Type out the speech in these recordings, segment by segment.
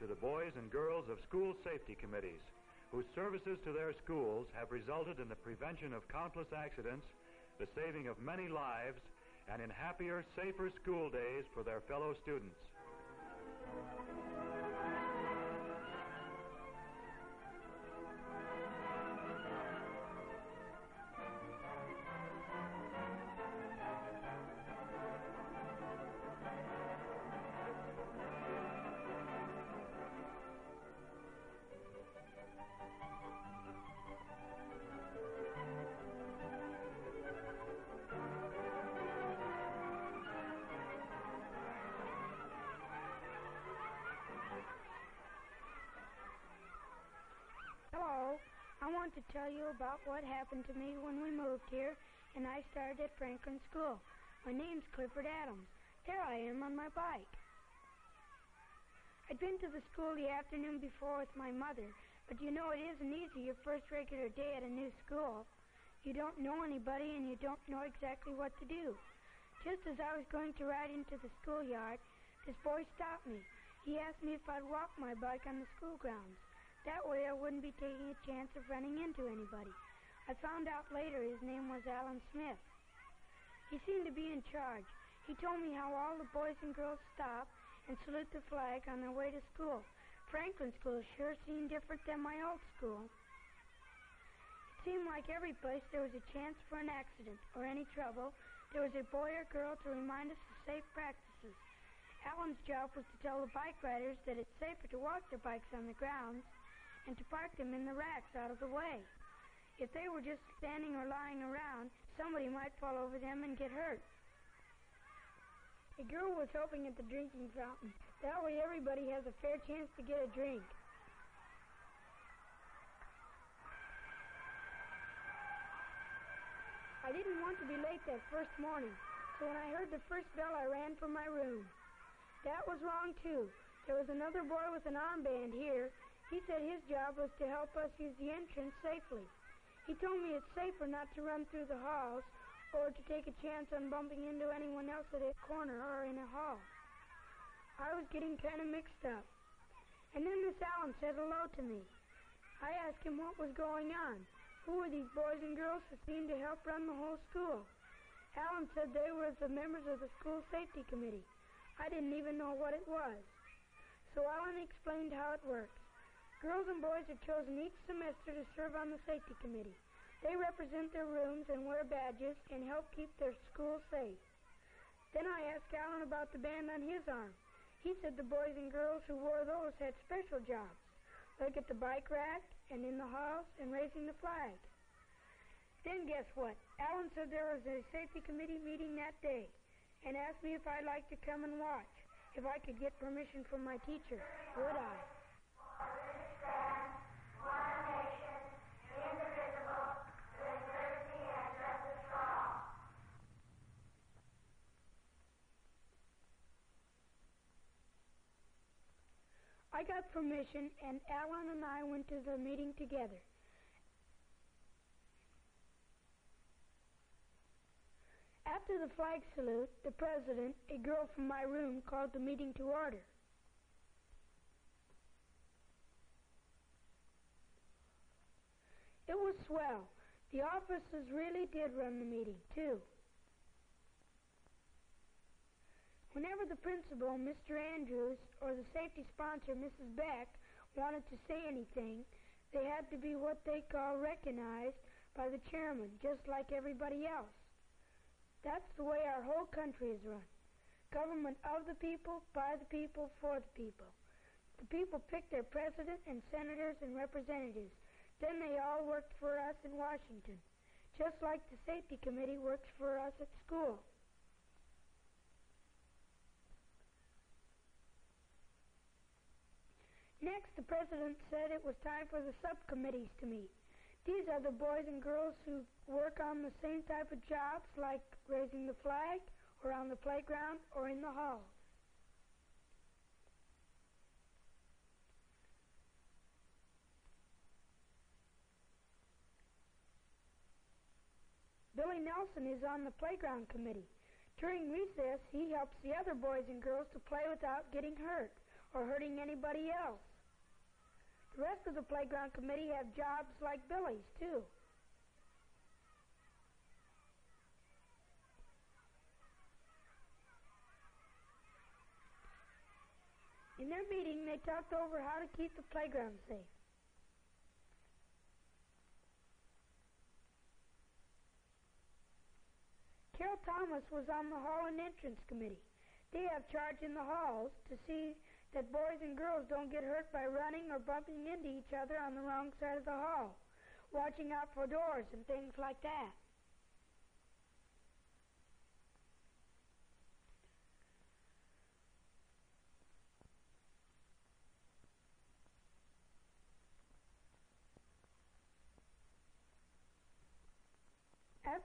to the boys and girls of school safety committees, whose services to their schools have resulted in the prevention of countless accidents, the saving of many lives, and in happier, safer school days for their fellow students. Hello, I want to tell you about what happened to me when we moved here and I started at Franklin School. My name's Clifford Adams. There I am on my bike. I'd been to the school the afternoon before with my mother, but you know it isn't easy your first regular day at a new school. You don't know anybody and you don't know exactly what to do. Just as I was going to ride into the schoolyard, this boy stopped me. He asked me if I'd walk my bike on the school grounds. That way I wouldn't be taking a chance of running into anybody. I found out later his name was Alan Smith. He seemed to be in charge. He told me how all the boys and girls stop and salute the flag on their way to school. Franklin School sure seemed different than my old school. It seemed like every place there was a chance for an accident or any trouble, there was a boy or girl to remind us of safe practices. Alan's job was to tell the bike riders that it's safer to walk their bikes on the grounds and to park them in the racks out of the way. If they were just standing or lying around, somebody might fall over them and get hurt. A girl was helping at the drinking fountain. That way everybody has a fair chance to get a drink. I didn't want to be late that first morning, so when I heard the first bell, I ran for my room. That was wrong, too. There was another boy with an armband here. He said his job was to help us use the entrance safely. He told me it's safer not to run through the halls or to take a chance on bumping into anyone else at a corner or in a hall. I was getting kind of mixed up. And then Miss Allen said hello to me. I asked him what was going on. Who were these boys and girls who seemed to help run the whole school? Allen said they were the members of the school safety committee. I didn't even know what it was. So Allen explained how it works. Girls and boys are chosen each semester to serve on the safety committee. They represent their rooms and wear badges and help keep their school safe. Then I asked Alan about the band on his arm. He said the boys and girls who wore those had special jobs, like at the bike rack and in the halls and raising the flag. Then guess what? Alan said there was a safety committee meeting that day and asked me if I'd like to come and watch, if I could get permission from my teacher. Would I? I got permission, and Alan and I went to the meeting together. After the flag salute, the president, a girl from my room, called the meeting to order. It was swell. The officers really did run the meeting, too. Whenever the principal, Mr. Andrews, or the safety sponsor, Mrs. Beck, wanted to say anything, they had to be what they call recognized by the chairman, just like everybody else. That's the way our whole country is run. Government of the people, by the people, for the people. The people pick their president and senators and representatives. Then they all worked for us in Washington, just like the safety committee works for us at school. Next, the president said it was time for the subcommittees to meet. These are the boys and girls who work on the same type of jobs, like raising the flag, or on the playground, or in the hall. Billy Nelson is on the playground committee. During recess, he helps the other boys and girls to play without getting hurt, or hurting anybody else. The rest of the playground committee have jobs like Billy's, too. In their meeting, they talked over how to keep the playground safe. Carol Thomas was on the Hall and Entrance Committee. They have charge in the halls to see that boys and girls don't get hurt by running or bumping into each other on the wrong side of the hall, watching out for doors and things like that.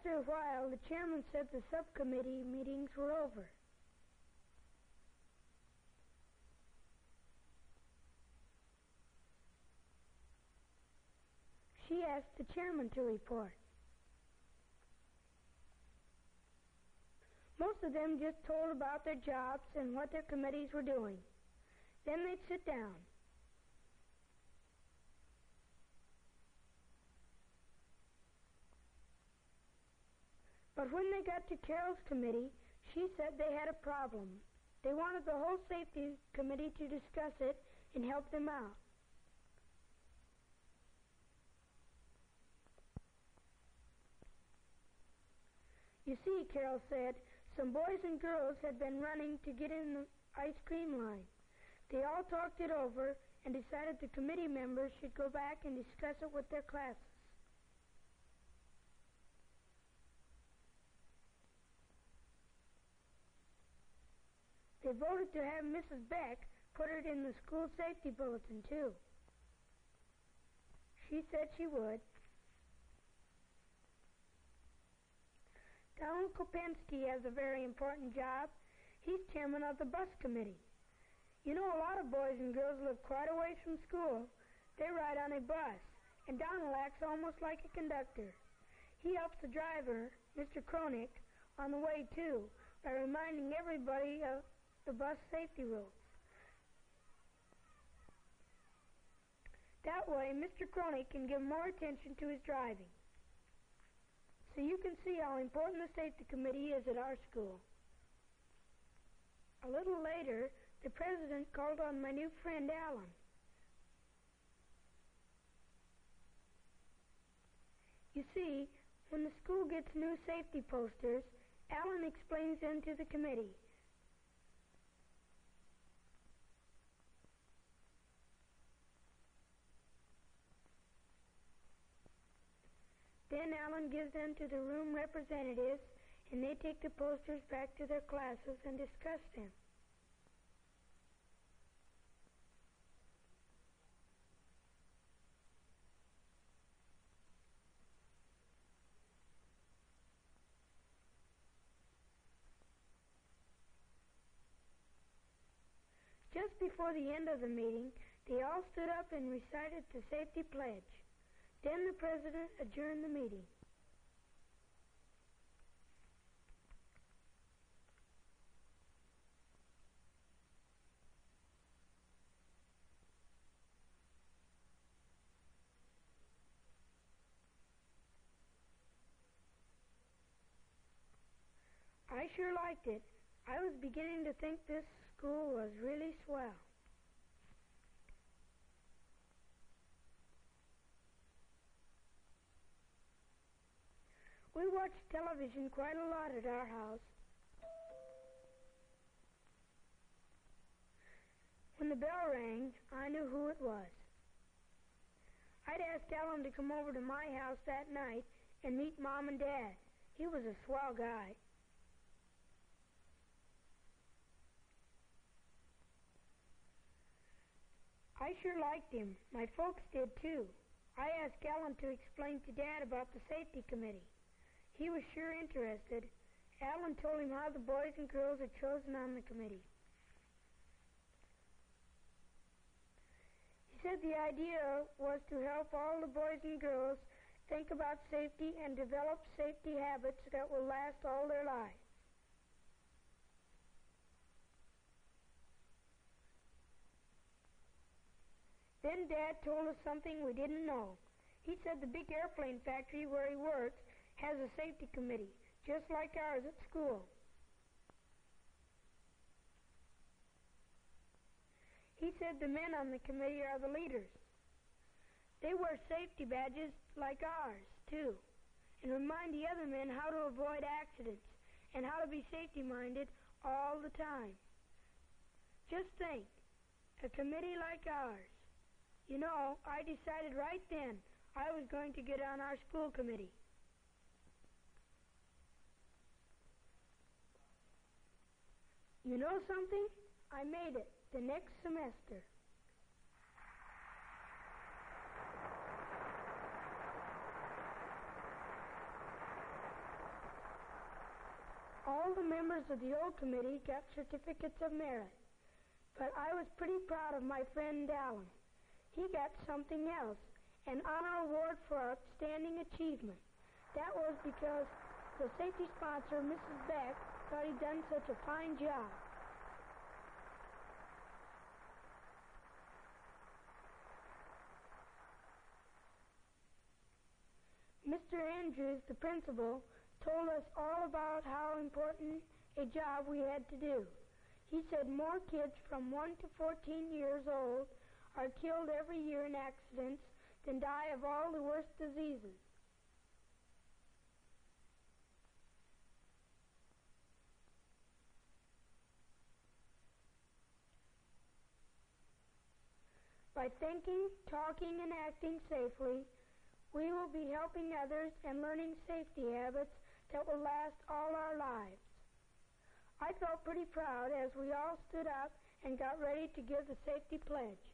After a while, the chairman said the subcommittee meetings were over. She asked the chairman to report. Most of them just told about their jobs and what their committees were doing. Then they'd sit down. But when they got to Carol's committee, she said they had a problem. They wanted the whole safety committee to discuss it and help them out. You see, Carol said, some boys and girls had been running to get in the ice cream line. They all talked it over and decided the committee members should go back and discuss it with their classes. They voted to have Mrs. Beck put it in the school safety bulletin, too. She said she would. Donald Kopensky has a very important job. He's chairman of the bus committee. You know, a lot of boys and girls live quite a ways from school. They ride on a bus, and Donald acts almost like a conductor. He helps the driver, Mr. Kronick, on the way, too, by reminding everybody of the bus safety rules. That way, Mr. Kronick can give more attention to his driving. So you can see how important the safety committee is at our school. A little later, the president called on my new friend, Alan. You see, when the school gets new safety posters, Alan explains them to the committee. Then Alan gives them to the room representatives, and they take the posters back to their classes and discuss them. Just before the end of the meeting, they all stood up and recited the safety pledge. Then the president adjourned the meeting. I sure liked it. I was beginning to think this school was really swell. We watched television quite a lot at our house. When the bell rang, I knew who it was. I'd asked Alan to come over to my house that night and meet Mom and Dad. He was a swell guy. I sure liked him. My folks did too. I asked Alan to explain to Dad about the safety committee. He was sure interested. Alan told him how the boys and girls are chosen on the committee. He said the idea was to help all the boys and girls think about safety and develop safety habits that will last all their lives. Then Dad told us something we didn't know. He said the big airplane factory where he works has a safety committee, just like ours at school. He said the men on the committee are the leaders. They wear safety badges like ours, too, and remind the other men how to avoid accidents and how to be safety-minded all the time. Just think, a committee like ours. You know, I decided right then I was going to get on our school committee. You know something? I made it the next semester. All the members of the old committee got certificates of merit, but I was pretty proud of my friend Alan. He got something else, an honor award for outstanding achievement. That was because the safety sponsor, Mrs. Beck, thought he'd done such a fine job. Mr. Andrews, the principal, told us all about how important a job we had to do. He said more kids from 1 to 14 years old are killed every year in accidents than die of all the worst diseases. By thinking, talking, and acting safely, we will be helping others and learning safety habits that will last all our lives. I felt pretty proud as we all stood up and got ready to give the safety pledge.